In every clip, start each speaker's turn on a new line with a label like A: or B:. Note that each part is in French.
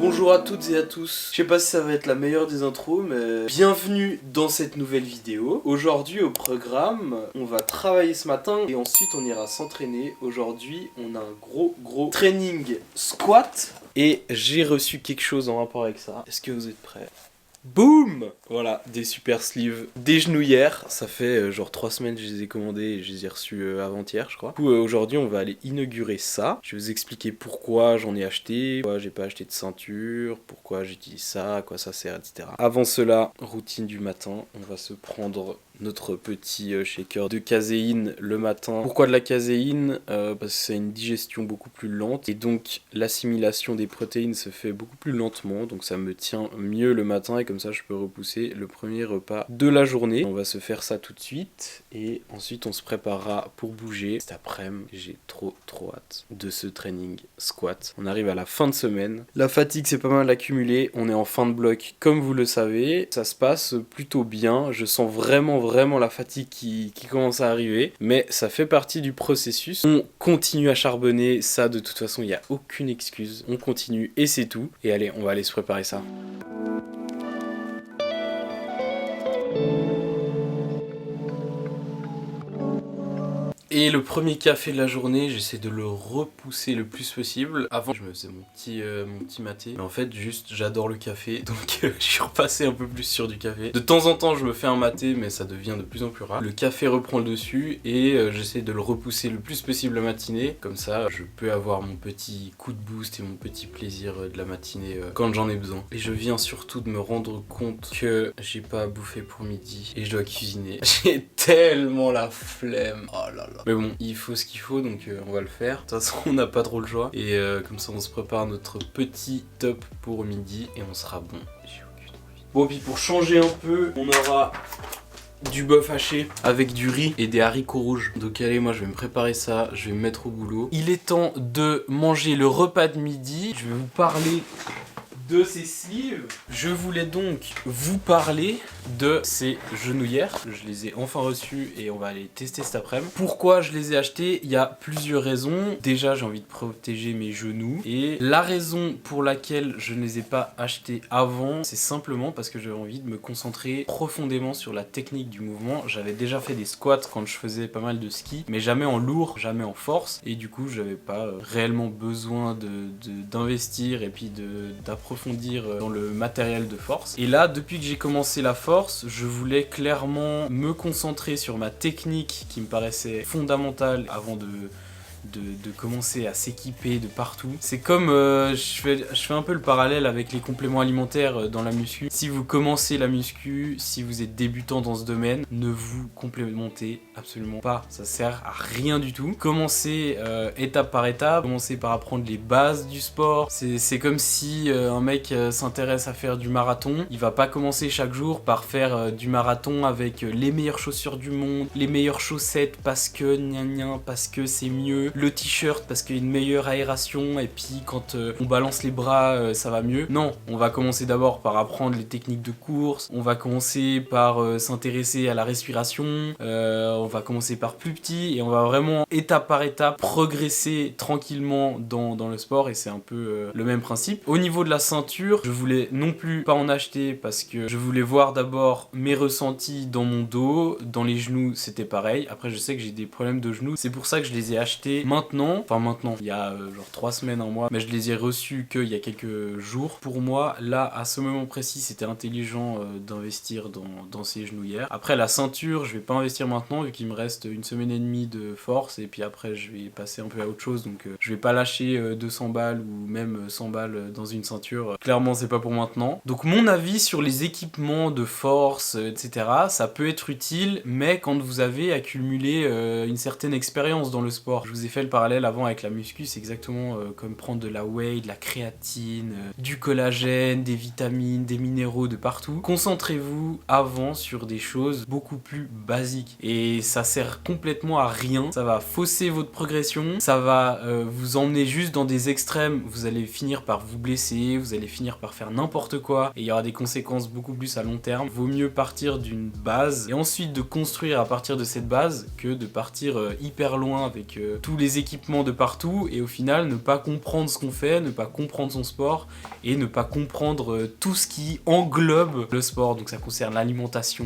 A: Bonjour à toutes et à tous. Je sais pas si ça va être la meilleure des intros, mais bienvenue dans cette nouvelle vidéo. Aujourd'hui au programme, on va travailler ce matin et ensuite on ira s'entraîner. Aujourd'hui, on a un gros training squat et j'ai reçu quelque chose en rapport avec ça. Est-ce que vous êtes prêts ? Boum! Voilà, des super sleeves, des genouillères. Ça fait genre 3 semaines que je les ai commandés et je les ai reçus avant-hier, je crois. Du coup, aujourd'hui, on va aller inaugurer ça. Je vais vous expliquer pourquoi j'en ai acheté, pourquoi j'ai pas acheté de ceinture, pourquoi j'utilise ça, à quoi ça sert, etc. Avant cela, routine du matin, on va se prendre notre petit shaker de caséine le matin. Pourquoi de la caséine ? Parce que c'est une digestion beaucoup plus lente et donc l'assimilation des protéines se fait beaucoup plus lentement, donc ça me tient mieux le matin et comme ça je peux repousser le premier repas de la journée. On va se faire ça tout de suite et ensuite on se préparera pour bouger. Cet après-midi, j'ai trop hâte de ce training squat. On arrive à la fin de semaine. La fatigue s'est pas mal accumulée, on est en fin de bloc comme vous le savez. Ça se passe plutôt bien, je sens vraiment la fatigue qui commence à arriver, mais ça fait partie du processus. On continue à charbonner, ça de toute façon il n'y a aucune excuse, on continue et c'est tout. Et allez, on va aller se préparer ça. Et le premier café de la journée, j'essaie de le repousser le plus possible. Avant, je me faisais mon petit maté. Mais en fait, juste, j'adore le café. Donc, je suis repassé un peu plus sur du café. De temps en temps, je me fais un maté, mais ça devient de plus en plus rare. Le café reprend le dessus et j'essaie de le repousser le plus possible la matinée. Comme ça, je peux avoir mon petit coup de boost et mon petit plaisir de la matinée quand j'en ai besoin. Et je viens surtout de me rendre compte que j'ai pas à bouffer pour midi et je dois cuisiner. J'ai tellement la flemme. Oh là là. Mais bon, il faut ce qu'il faut, donc on va le faire. De toute façon, on n'a pas trop le choix. Et comme ça, on se prépare notre petit top pour midi et on sera bon. J'ai aucune envie. Bon, puis pour changer un peu, on aura du bœuf haché avec du riz et des haricots rouges. Donc allez, moi je vais me préparer ça, je vais me mettre au boulot. Il est temps de manger le repas de midi. Je vais vous parler de ces sleeves. Je voulais donc vous parler de ces genouillères. Je les ai enfin reçues et on va aller tester cet après-midi. Pourquoi je les ai achetées ? Il y a plusieurs raisons. Déjà, j'ai envie de protéger mes genoux. Et la raison pour laquelle je ne les ai pas achetées avant, c'est simplement parce que j'avais envie de me concentrer profondément sur la technique du mouvement. J'avais déjà fait des squats quand je faisais pas mal de ski, mais jamais en lourd, jamais en force. Et du coup, j'avais pas réellement besoin d'investir et puis d'approfondir dans le matériel de force. Et là, depuis que j'ai commencé la force, je voulais clairement me concentrer sur ma technique qui me paraissait fondamentale avant de commencer à s'équiper de partout. C'est comme, je fais un peu le parallèle avec les compléments alimentaires dans la muscu. Si vous commencez la muscu, si vous êtes débutant dans ce domaine, ne vous complémentez absolument pas. Ça sert à rien du tout. Commencez étape par étape, commencez par apprendre les bases du sport. C'est comme si un mec s'intéresse à faire du marathon. Il va pas commencer chaque jour par faire du marathon avec les meilleures chaussures du monde, les meilleures chaussettes parce que parce que c'est mieux, le t-shirt parce qu'il y a une meilleure aération et puis quand on balance les bras ça va mieux. Non, on va commencer d'abord par apprendre les techniques de course, on va commencer par s'intéresser à la respiration, on va commencer par plus petit et on va vraiment étape par étape progresser tranquillement dans le sport et c'est un peu le même principe. Au niveau de la ceinture, je voulais non plus pas en acheter parce que je voulais voir d'abord mes ressentis dans mon dos, dans les genoux c'était pareil. Après je sais que j'ai des problèmes de genoux, c'est pour ça que je les ai achetés maintenant, il y a genre 3 semaines, un mois, mais je les ai reçus qu'il y a quelques jours. Pour moi, là, à ce moment précis, c'était intelligent d'investir dans ces genouillères. Après, la ceinture, je vais pas investir maintenant, vu qu'il me reste 1 semaine et demie de force, et puis après, je vais passer un peu à autre chose, donc je vais pas lâcher 200 balles ou même 100 balles dans une ceinture. Clairement, c'est pas pour maintenant. Donc, mon avis sur les équipements de force, etc., ça peut être utile, mais quand vous avez accumulé une certaine expérience dans le sport. Je vous ai fait le parallèle avant avec la muscu, c'est exactement comme prendre de la whey, de la créatine, du collagène, des vitamines, des minéraux de partout. Concentrez-vous avant sur des choses beaucoup plus basiques et ça sert complètement à rien. Ça va fausser votre progression, ça va vous emmener juste dans des extrêmes, vous allez finir par vous blesser, vous allez finir par faire n'importe quoi et il y aura des conséquences beaucoup plus à long terme. Vaut mieux partir d'une base et ensuite de construire à partir de cette base que de partir hyper loin avec tout tous les équipements de partout et au final ne pas comprendre ce qu'on fait, ne pas comprendre son sport et ne pas comprendre tout ce qui englobe le sport. Donc ça concerne l'alimentation,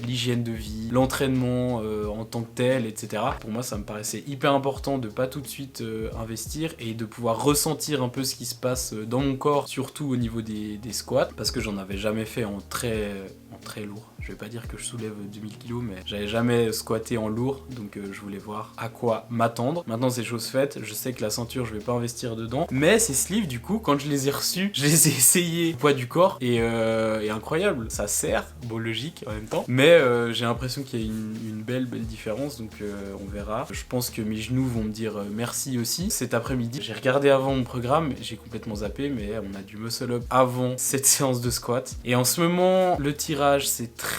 A: l'hygiène de vie, l'entraînement en tant que tel, etc. Pour moi, ça me paraissait hyper important de pas tout de suite investir et de pouvoir ressentir un peu ce qui se passe dans mon corps, surtout au niveau des squats, parce que j'en avais jamais fait en très lourd. Je vais pas dire que je soulève 2000 kg, mais j'avais jamais squatté en lourd, donc je voulais voir à quoi m'attendre. Maintenant c'est chose faite, je sais que la ceinture je vais pas investir dedans, mais ces sleeves du coup, quand je les ai reçus, je les ai essayés au poids du corps et incroyable, ça sert, bon logique en même temps, mais j'ai l'impression qu'il y a une belle différence, donc on verra. Je pense que mes genoux vont me dire merci aussi. Cet après-midi, j'ai regardé avant mon programme, j'ai complètement zappé, mais on a du muscle up avant cette séance de squat, et en ce moment le tirage c'est très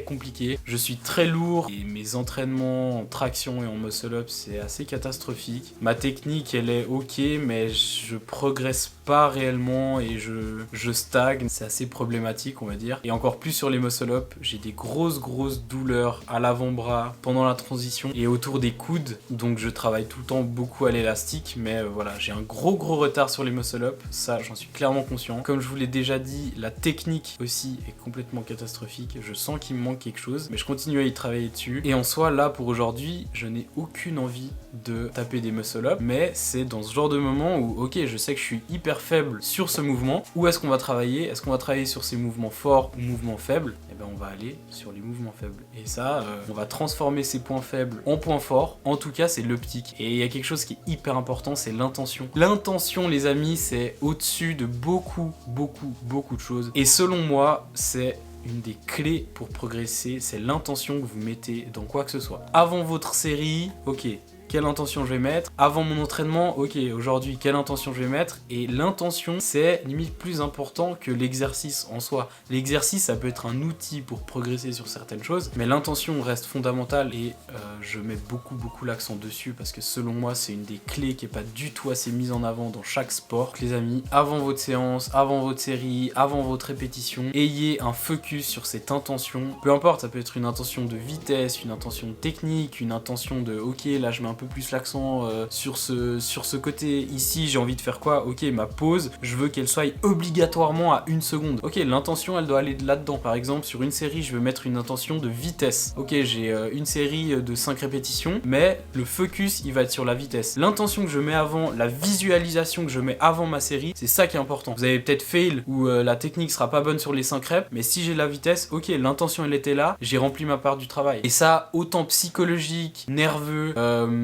A: compliqué. Je suis très lourd et mes entraînements en traction et en muscle up c'est assez catastrophique. Ma technique elle est ok, mais je progresse pas réellement et je stagne. C'est assez problématique on va dire. Et encore plus sur les muscle up, j'ai des grosses douleurs à l'avant-bras pendant la transition et autour des coudes, donc je travaille tout le temps beaucoup à l'élastique, mais voilà, j'ai un gros retard sur les muscle up, ça j'en suis clairement conscient. Comme je vous l'ai déjà dit, la technique aussi est complètement catastrophique, je sens qu'il me manque quelque chose, mais je continue à y travailler dessus. Et en soi, là pour aujourd'hui, je n'ai aucune envie de taper des muscle up, mais c'est dans ce genre de moment où ok, je sais que je suis hyper faible sur ce mouvement. Où est-ce qu'on va travailler? Est-ce qu'on va travailler sur ces mouvements forts ou mouvements faibles? Et ben on va aller sur les mouvements faibles. Et ça, on va transformer ces points faibles en points forts. En tout cas, c'est l'optique. Et il y a quelque chose qui est hyper important, c'est l'intention. L'intention, les amis, c'est au-dessus de beaucoup de choses. Et selon moi, c'est une des clés pour progresser, c'est l'intention que vous mettez dans quoi que ce soit. Avant votre série, ok, quelle intention je vais mettre? Avant mon entraînement, ok, aujourd'hui, quelle intention je vais mettre? Et l'intention, c'est limite plus important que l'exercice en soi. L'exercice, ça peut être un outil pour progresser sur certaines choses, mais l'intention reste fondamentale et je mets beaucoup l'accent dessus parce que selon moi, c'est une des clés qui est pas du tout assez mise en avant dans chaque sport. Les amis, avant votre séance, avant votre série, avant votre répétition, ayez un focus sur cette intention. Peu importe, ça peut être une intention de vitesse, une intention technique, une intention de ok, là je mets un peu plus l'accent sur ce côté. Ici, j'ai envie de faire quoi? Ok, ma pause, je veux qu'elle soit obligatoirement à 1 seconde. Ok, l'intention, elle doit aller là-dedans. Par exemple, sur une série, je veux mettre une intention de vitesse. Ok, j'ai une série de 5 répétitions, mais le focus, il va être sur la vitesse. L'intention que je mets avant, la visualisation que je mets avant ma série, c'est ça qui est important. Vous avez peut-être fail où la technique sera pas bonne sur les 5 reps, mais si j'ai la vitesse, ok, l'intention, elle était là, j'ai rempli ma part du travail. Et ça, autant psychologique, nerveux,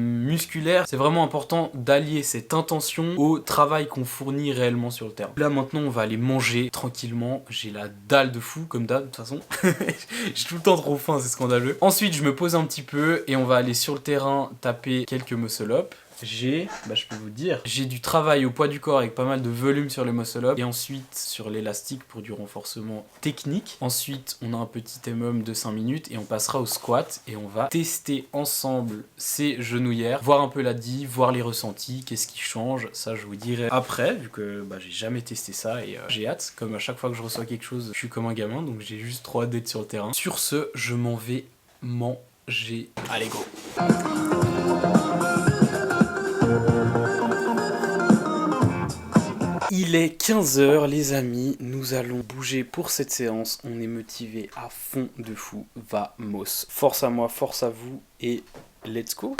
A: musculaire, c'est vraiment important d'allier cette intention au travail qu'on fournit réellement sur le terrain. Là maintenant on va aller manger tranquillement, j'ai la dalle de fou comme d'hab de toute façon. J'ai tout le temps trop faim, c'est scandaleux. Ensuite je me pose un petit peu et on va aller sur le terrain taper quelques muscle up. Je peux vous dire, j'ai du travail au poids du corps avec pas mal de volume sur les muscle up et ensuite sur l'élastique pour du renforcement technique. Ensuite, on a un petit MM de 5 minutes et on passera au squat et on va tester ensemble ces genouillères, voir un peu la div, voir les ressentis, qu'est-ce qui change, ça je vous dirai après vu que j'ai jamais testé ça et j'ai hâte. Comme à chaque fois que je reçois quelque chose, je suis comme un gamin donc j'ai juste trop hâte d'être sur le terrain. Sur ce, je m'en vais manger. Allez go! Il est 15 h les amis, nous allons bouger pour cette séance, on est motivé à fond de fou, vamos. Force à moi, force à vous et let's go.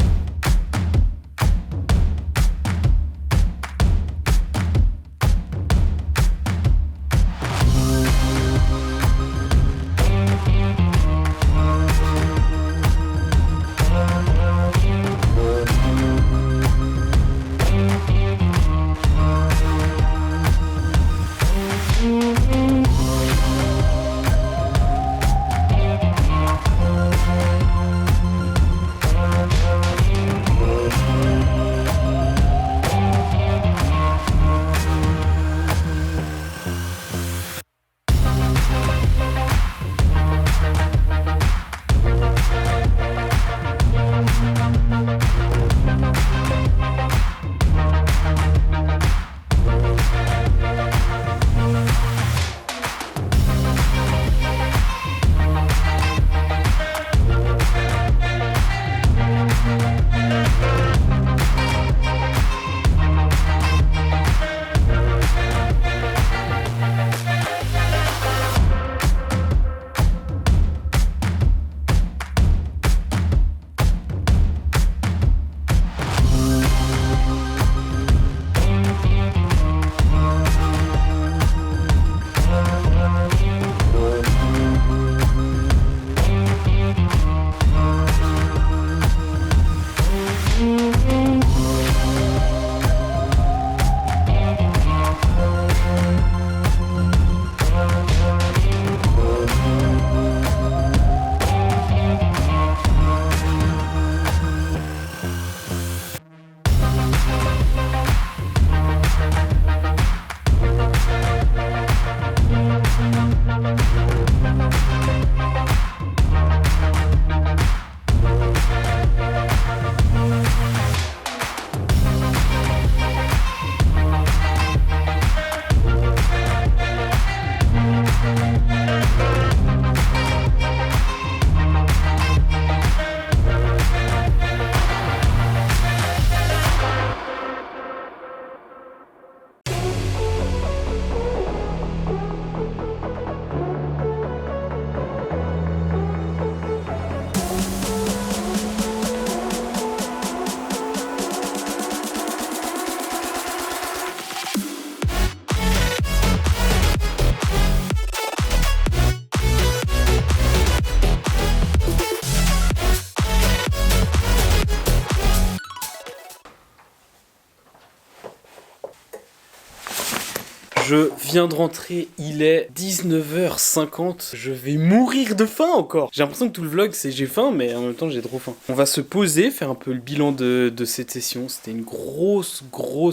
A: Je viens de rentrer, il est 19h50. Je vais mourir de faim encore. J'ai l'impression que tout le vlog c'est j'ai faim, mais en même temps j'ai trop faim. On va se poser, faire un peu le bilan de cette session. C'était une grosse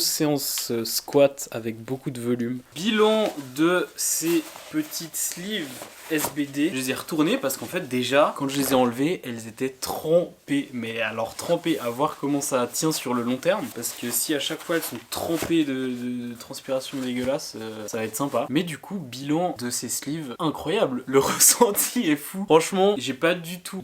A: séance squat avec beaucoup de volume. Bilan de ces petites sleeves SBD. Je les ai retournées parce qu'en fait déjà quand je les ai enlevées elles étaient trempées. Mais alors trempées, à voir comment ça tient sur le long terme. Parce que si à chaque fois elles sont trempées de transpiration dégueulasse, ça va être sympa. Mais du coup bilan de ces sleeves incroyable. Le ressenti est fou. Franchement j'ai pas du tout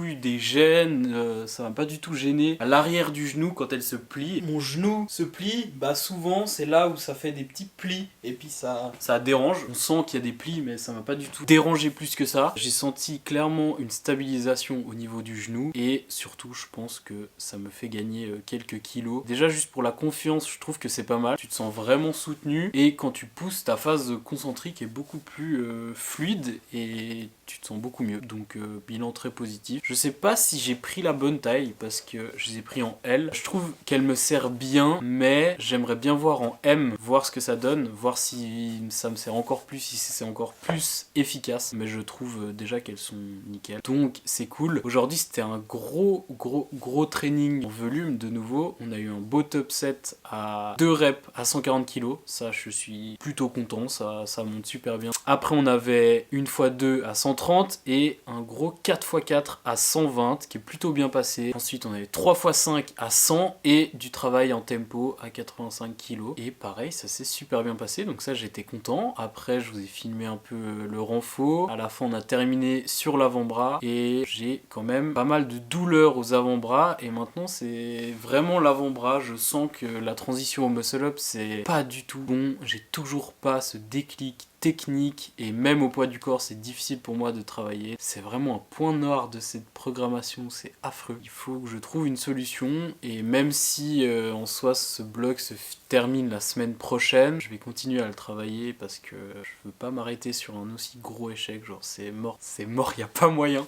A: eu des gênes. Ça m'a pas du tout gêné. À l'arrière du genou quand elle se plie. Mon genou se plie, bah souvent c'est là où ça fait des petits plis. Et puis ça dérange. On sent qu'il y a des plis mais ça m'a pas du tout dérangé plus que ça. J'ai senti clairement une stabilisation au niveau du genou et surtout je pense que ça me fait gagner quelques kilos. Déjà juste pour la confiance je trouve que c'est pas mal. Tu te sens vraiment soutenu et quand tu pousses ta phase concentrique est beaucoup plus fluide et tu te sens beaucoup mieux. Donc bilan très positif. Je sais pas si j'ai pris la bonne taille parce que je les ai pris en L. Je trouve qu'elle me sert bien mais j'aimerais bien voir en M, voir ce que ça donne, voir si ça me sert encore plus, si c'est encore plus efficace. Mais je trouve déjà qu'elles sont nickel. Donc c'est cool. Aujourd'hui c'était un gros training en volume de nouveau. On a eu un beau top set à 2 reps à 140 kg. Ça je suis plutôt content, ça monte super bien. Après on avait une x 2 à 130 et un gros 4x4 à 120 qui est plutôt bien passé. Ensuite on avait 3x5 à 100 et du travail en tempo à 85 kg. Et pareil ça s'est super bien passé donc ça j'étais content. Après je vous ai filmé un peu le renfort. À la fin on a terminé sur l'avant-bras et j'ai quand même pas mal de douleurs aux avant-bras et maintenant c'est vraiment l'avant-bras. Je sens que la transition au muscle-up c'est pas du tout bon. J'ai toujours pas ce déclic technique et même au poids du corps c'est difficile pour moi de travailler. C'est vraiment un point noir de cette programmation, c'est affreux. Il faut que je trouve une solution et même si en soi ce bloc se termine la semaine prochaine, je vais continuer à le travailler parce que je veux pas m'arrêter sur un aussi gros échec, genre c'est mort, y a pas moyen.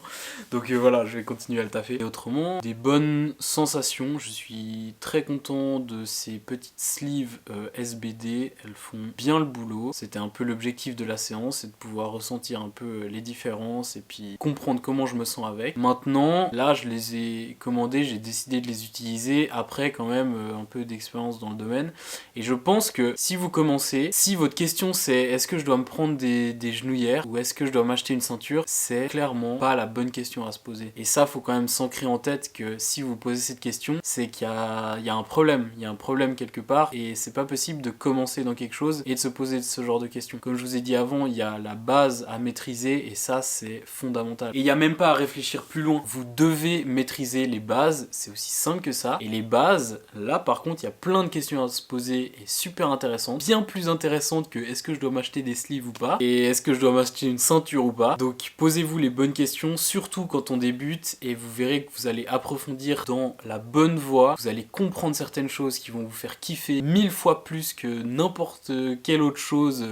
A: Donc voilà, je vais continuer à le taffer. Et autrement, des bonnes sensations, je suis très content de ces petites sleeves SBD, elles font bien le boulot. C'était un peu l'objectif de la séance, c'est de pouvoir ressentir un peu les différences et puis comprendre comment je me sens avec. Maintenant, là je les ai commandés, j'ai décidé de les utiliser après quand même un peu d'expérience dans le domaine. Et je pense que si vous commencez, si votre question c'est est-ce que je dois me prendre des genouillères ou est-ce que je dois m'acheter une ceinture, c'est clairement pas la bonne question à se poser. Et ça faut quand même s'ancrer en tête que si vous posez cette question, c'est qu'il y a un problème, il y a un problème quelque part et c'est pas possible de commencer dans quelque chose et de se poser ce genre de questions. Comme je vous ai dit avant, il y a la base à maîtriser et ça c'est fondamental. Et il n'y a même pas à réfléchir plus loin, vous devez maîtriser les bases, c'est aussi simple que ça. Et les bases, là par contre il y a plein de questions à se poser et super intéressantes, bien plus intéressantes que est-ce que je dois m'acheter des sleeves ou pas et est-ce que je dois m'acheter une ceinture ou pas. Donc posez-vous les bonnes questions, surtout quand on débute et vous verrez que vous allez approfondir dans la bonne voie, vous allez comprendre certaines choses qui vont vous faire kiffer 1000 fois plus que n'importe quelle autre chose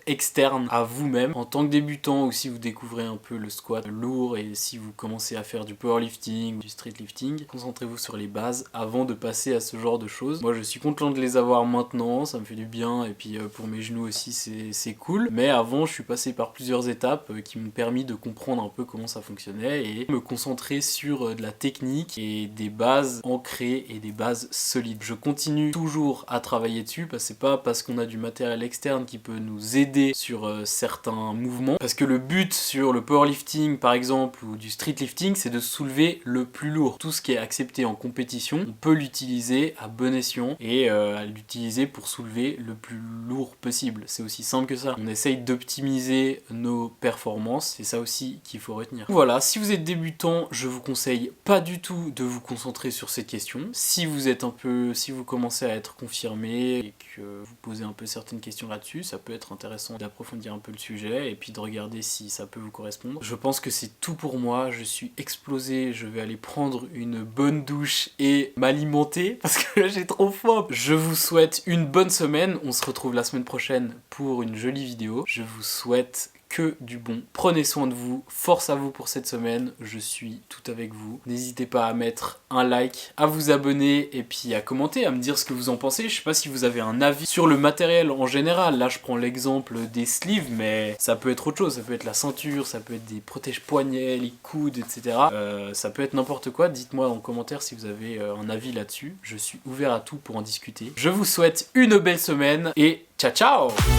A: externe à vous-même en tant que débutant ou si vous découvrez un peu le squat lourd et si vous commencez à faire du powerlifting, du streetlifting. Concentrez-vous sur les bases avant de passer à ce genre de choses. Moi je suis content de les avoir maintenant, ça me fait du bien et puis pour mes genoux aussi c'est cool. Mais avant je suis passé par plusieurs étapes qui m'ont permis de comprendre un peu comment ça fonctionnait et me concentrer sur de la technique et des bases ancrées et des bases solides. Je continue toujours à travailler dessus parce que c'est pas parce qu'on a du matériel externe qui peut nous aider sur certains mouvements. Parce que le but sur le powerlifting par exemple ou du streetlifting c'est de soulever le plus lourd. Tout ce qui est accepté en compétition, on peut l'utiliser à bon escient et à l'utiliser pour soulever le plus lourd possible. C'est aussi simple que ça. On essaye d'optimiser nos performances, c'est ça aussi qu'il faut retenir. Voilà, si vous êtes débutant, je vous conseille pas du tout de vous concentrer sur cette question. Si vous commencez à être confirmé et que vous posez un peu certaines questions là-dessus, ça peut être intéressant d'approfondir un peu le sujet et puis de regarder si ça peut vous correspondre. Je pense que c'est tout pour moi, je suis explosé, je vais aller prendre une bonne douche et m'alimenter parce que là j'ai trop faim. Je vous souhaite une bonne semaine, on se retrouve la semaine prochaine pour une jolie vidéo. Je vous souhaite
B: que du bon. Prenez soin de vous, force à vous pour cette semaine, je suis tout avec vous. N'hésitez pas à mettre un like, à vous abonner et puis à commenter, à me dire ce que vous en pensez. Je sais pas si vous avez un avis sur le matériel en général. Là je prends l'exemple des sleeves, mais ça peut être autre chose, ça peut être la ceinture, ça peut être des protège-poignets, les coudes, etc. Ça peut être n'importe quoi. Dites-moi en commentaire si vous avez un avis là-dessus. Je suis ouvert à tout pour en discuter. Je vous souhaite une belle semaine et ciao ciao!